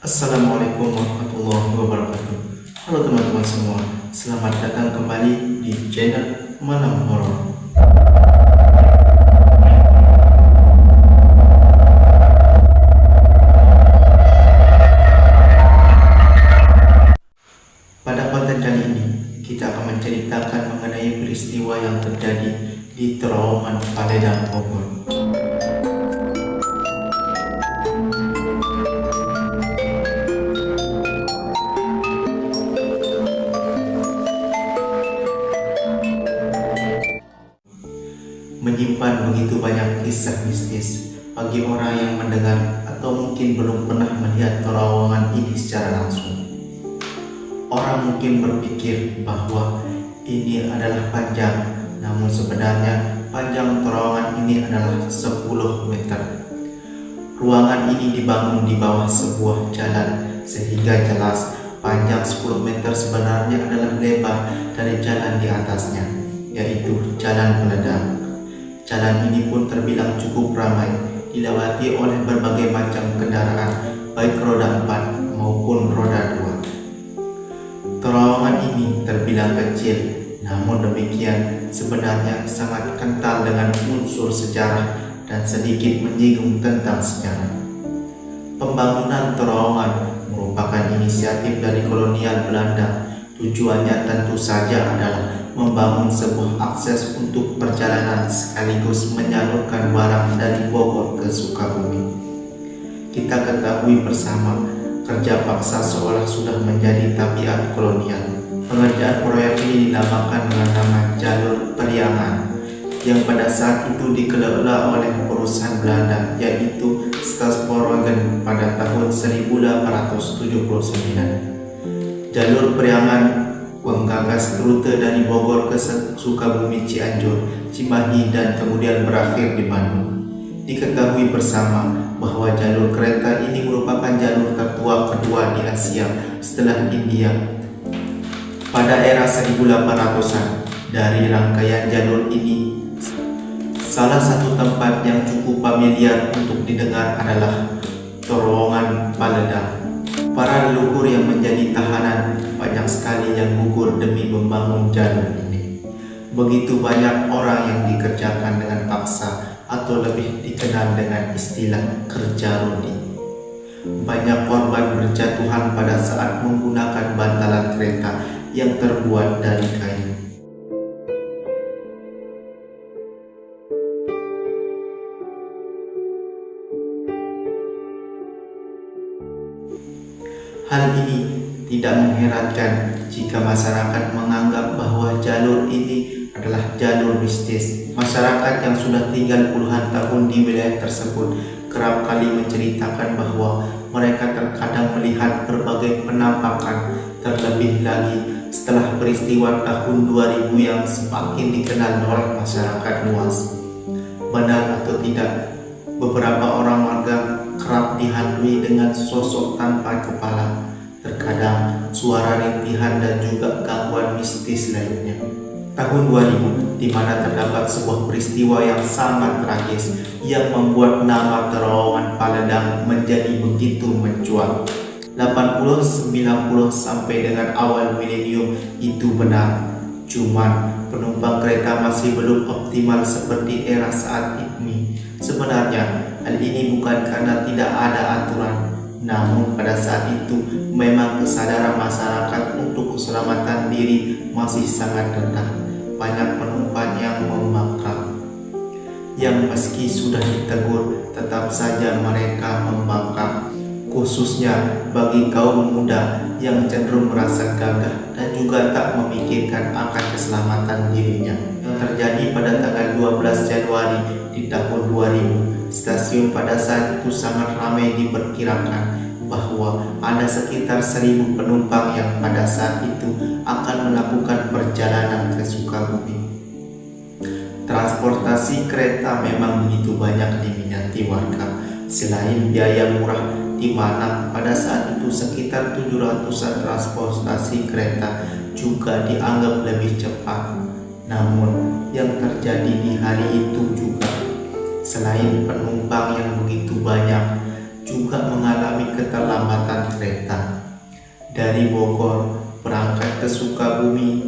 Assalamualaikum warahmatullahi wabarakatuh. Halo teman-teman semua, selamat datang kembali di channel Malam Horor. Pada konten kali ini, kita akan menceritakan mengenai peristiwa yang terjadi di Terowongan Paledang, Bogor. Menyimpan begitu banyak kisah mistis bagi orang yang mendengar atau mungkin belum pernah melihat terowongan ini secara langsung. Orang mungkin berpikir bahwa ini adalah panjang, namun sebenarnya panjang terowongan ini adalah 10 meter. Ruangan ini dibangun di bawah sebuah jalan, sehingga jelas panjang 10 meter sebenarnya adalah lebar dari jalan di atasnya, yaitu Jalan Paledang. Jalan ini pun terbilang cukup ramai, dilewati oleh berbagai macam kendaraan, baik roda 4 maupun roda 2. Terowongan ini terbilang kecil, namun demikian sebenarnya sangat kental dengan unsur sejarah dan sedikit menyinggung tentang sejarah. Pembangunan terowongan merupakan inisiatif dari kolonial Belanda. Tujuannya tentu saja adalah membangun sebuah akses untuk perjalanan sekaligus menyalurkan barang dari Bogor ke Sukabumi. Kita ketahui bersama, kerja paksa seolah sudah menjadi tabiat kolonial. Pengerjaan proyek ini dinamakan dengan nama Jalur Priangan, yang pada saat itu dikelola oleh perusahaan Belanda, yaitu Stadspoorwegen pada tahun 1879. Jalur Priangan menggagas rute dari Bogor ke Sukabumi, Cianjur, Cimahi, dan kemudian berakhir di Bandung. Diketahui bersama bahwa jalur kereta ini merupakan jalur tertua kedua di Asia setelah India. Pada era 1800-an, dari rangkaian jalur ini, salah satu tempat yang cukup familiar untuk didengar adalah Terowongan Paledang. Para leluhur yang menjadi tahanan banyak sekali yang gugur demi membangun jalur ini. Begitu banyak orang yang dikerjakan dengan paksa atau lebih dikenal dengan istilah kerja rodi. Banyak korban berjatuhan pada saat menggunakan bantalan kereta yang terbuat dari kayu. Hal ini tidak mengherankan jika masyarakat menganggap bahwa jalur ini adalah jalur mistis. Masyarakat yang sudah tinggal puluhan tahun di wilayah tersebut kerap kali menceritakan bahwa mereka terkadang melihat berbagai penampakan, terlebih lagi setelah peristiwa tahun 2000 yang semakin dikenal oleh masyarakat luas. Benar atau tidak, beberapa orang warga kerap dihantui dengan sosok tanpa kepala, terkadang suara rintihan dan juga gangguan mistis lainnya. Tahun 2000, di mana terdapat sebuah peristiwa yang sangat tragis yang membuat nama Terowongan Paledang menjadi begitu mencuat. 80, 90 sampai dengan awal milenium itu benar. Cuman penumpang kereta masih belum optimal seperti era saat ini. Sebenarnya hal ini bukan karena tidak ada aturan, namun pada saat itu memang kesadaran masyarakat untuk keselamatan diri masih sangat rendah. Banyak penumpang yang membangkang, yang meski sudah ditegur tetap saja mereka membangkang, khususnya bagi kaum muda yang cenderung merasa gagah dan juga tak memikirkan akan keselamatan dirinya. Yang terjadi pada tanggal 12 Januari di tahun 2000, stasiun pada saat itu sangat ramai. Diperkirakan bahwa ada sekitar 1000 penumpang yang pada saat itu akan melakukan perjalanan ke Sukabumi. Transportasi kereta memang begitu banyak diminati warga. Selain biaya murah, di mana pada saat itu sekitar 700-an transportasi kereta juga dianggap lebih cepat. Namun yang terjadi di hari itu juga, selain penumpang yang begitu banyak, juga mengalami keterlambatan kereta. Dari Bogor berangkat ke Sukabumi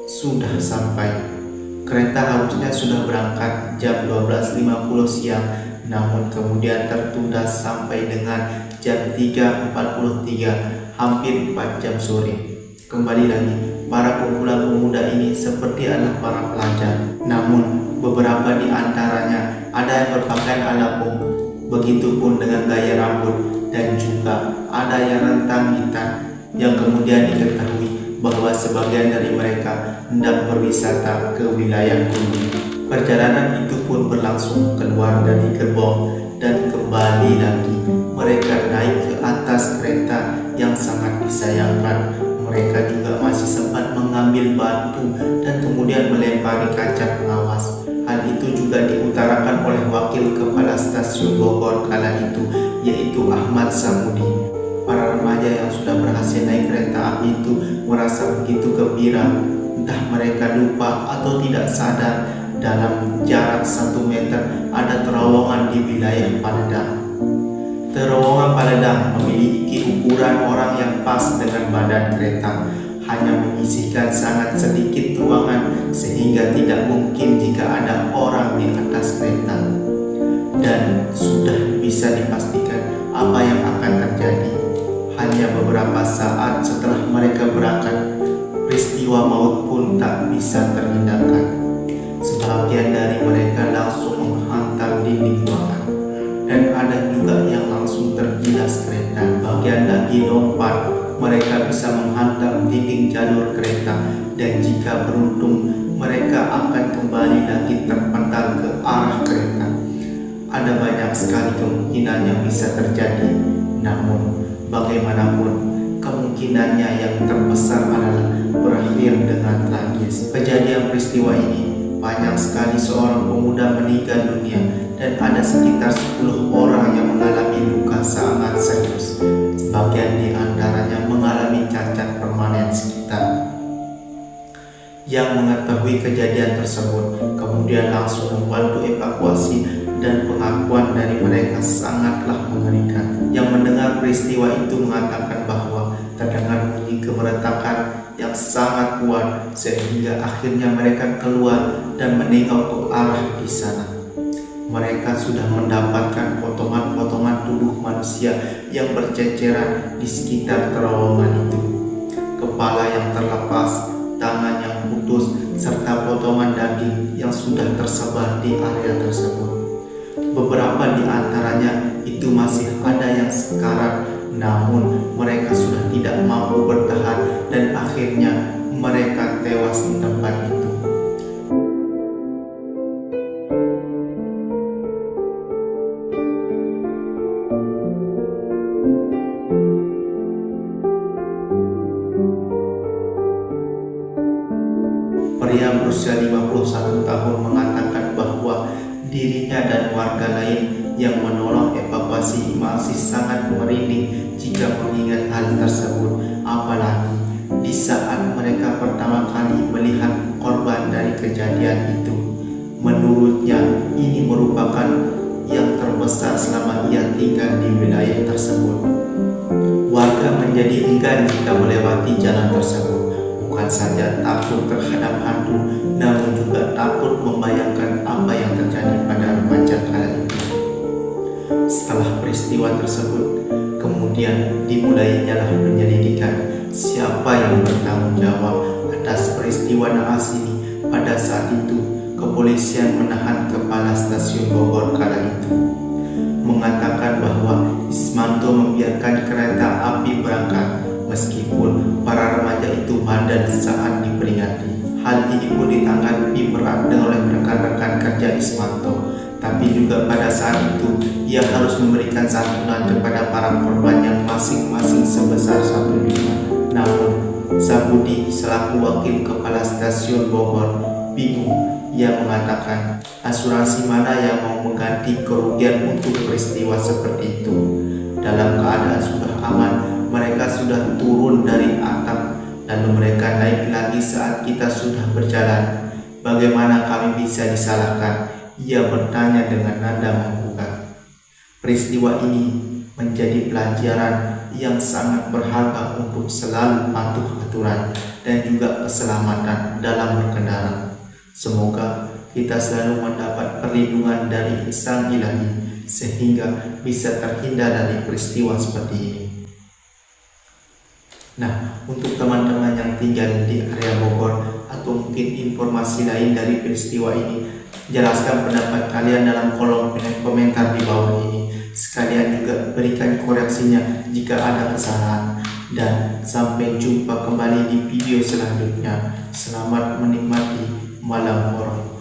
sudah sampai. Kereta harusnya sudah berangkat jam 12.50 siang, namun kemudian tertunda sampai dengan jam 3.43, hampir 4 jam sore. Kembali lagi, para kumpulan pemuda ini seperti adalah para pelajar, namun beberapa di antaranya ada yang berpakaian ala punk, begitupun dengan gaya rambut, dan juga ada yang rentang hitam, yang kemudian diketahui bahwa sebagian dari mereka hendak berwisata ke wilayah gunung. Perjalanan itu pun berlangsung keluar dari gerbong dan kembali lagi. Mereka naik ke atas kereta yang sangat disayangkan. Mereka juga masih sempat mengambil batu dan kemudian melempari kaca pengawas. Hal itu juga diutarakan oleh Wakil Kepala Stasiun Bogor kala itu, yaitu Ahmad Samudi. Para remaja yang sudah berhasil naik kereta api itu merasa begitu gembira. Entah mereka lupa atau tidak sadar, dalam jarak 1 meter ada terowongan di wilayah Paledang. Terowongan Paledang memiliki ukuran orang yang pas dengan badan kereta, hanya menyisihkan sangat sedikit ruangan sehingga tidak mungkin jika ada orang di atas kereta. Dan sudah bisa dipastikan apa yang akan terjadi. Hanya beberapa saat setelah mereka berangkat, peristiwa maut pun tak bisa terhindarkan. Sebagian dari mereka langsung menghantam dinding ruangan, dan ada juga yang langsung tergilas kereta. Bagian lagi lompat, mereka bisa menghantam dinding jalur kereta, dan jika beruntung mereka akan kembali lagi terpental ke arah kereta. Ada banyak sekali kemungkinan yang bisa terjadi, namun bagaimanapun kemungkinannya yang terbesar adalah berakhir dengan tragis. Kejadian peristiwa ini banyak sekali seorang pemuda meninggal dunia dan ada sekitar 10 orang yang mengalami luka sangat serius. Sebagian di antaranya mengalami cacat permanen sekitar. Yang mengetahui kejadian tersebut kemudian langsung membantu evakuasi, dan pengakuan dari mereka sangatlah mengerikan. Yang mendengar peristiwa itu mengatakan bahwa terdengar bunyi kemeretakan yang sangat kuat sehingga akhirnya mereka keluar dan menengok ke arah di sana. Mereka sudah mendapatkan potongan-potongan tubuh manusia yang berceceran di sekitar terowongan itu. Kepala yang terlepas, tangan yang putus, serta potongan daging yang sudah tersebar di area tersebut. Beberapa di antaranya itu masih ada yang sekarat, namun mereka sudah tidak mampu bertahan dan akhirnya mereka tewas di tempat itu. Pria berusia 51 tahun mengatakan bahwa dirinya dan warga lain yang menolong evakuasi masih sangat merinding jika mengingat hal tersebut, apalagi di saat mereka pertama kali melihat korban dari kejadian itu. Menurutnya ini merupakan yang terbesar selama ia tinggal di wilayah tersebut. Warga menjadi enggan jika melewati jalan tersebut, bukan saja takut terhadap hantu, namun juga takut membayangkan apa yang terjadi pada remaja kala itu. Setelah peristiwa tersebut, kemudian dimulainya penyelidikan siapa yang bertanggung jawab atas peristiwa naas ini. Pada saat itu, kepolisian menahan kepala stasiun Bogor kala itu, mengatakan bahwa Ismanto membiarkan kereta api berangkat meskipun para remaja itu bandel saat diperingati. Hal ini pun ditanggapi berat oleh rekan-rekan kerja Ismanto, tapi juga pada saat itu ia harus memberikan santunan kepada para korban yang masing-masing sebesar 1 juta. Namun Samudi selaku wakil kepala stasiun Bogor bingung. Ia mengatakan asuransi mana yang mau mengganti kerugian untuk peristiwa seperti itu. Dalam keadaan sudah aman, mereka sudah turun dari atap, lalu mereka naik lagi saat kita sudah berjalan. Bagaimana kami bisa disalahkan? Ia bertanya dengan nada menggugat. Peristiwa ini menjadi pelajaran yang sangat berharga untuk selalu patuh aturan dan juga keselamatan dalam berkendara. Semoga kita selalu mendapat perlindungan dari Sang Ilahi sehingga bisa terhindar dari peristiwa seperti ini. Nah, untuk teman-teman yang tinggal di area Bogor atau mungkin informasi lain dari peristiwa ini, jelaskan pendapat kalian dalam kolom komentar di bawah ini. Sekalian juga berikan koreksinya jika ada kesalahan. Dan sampai jumpa kembali di video selanjutnya. Selamat menikmati malam horor.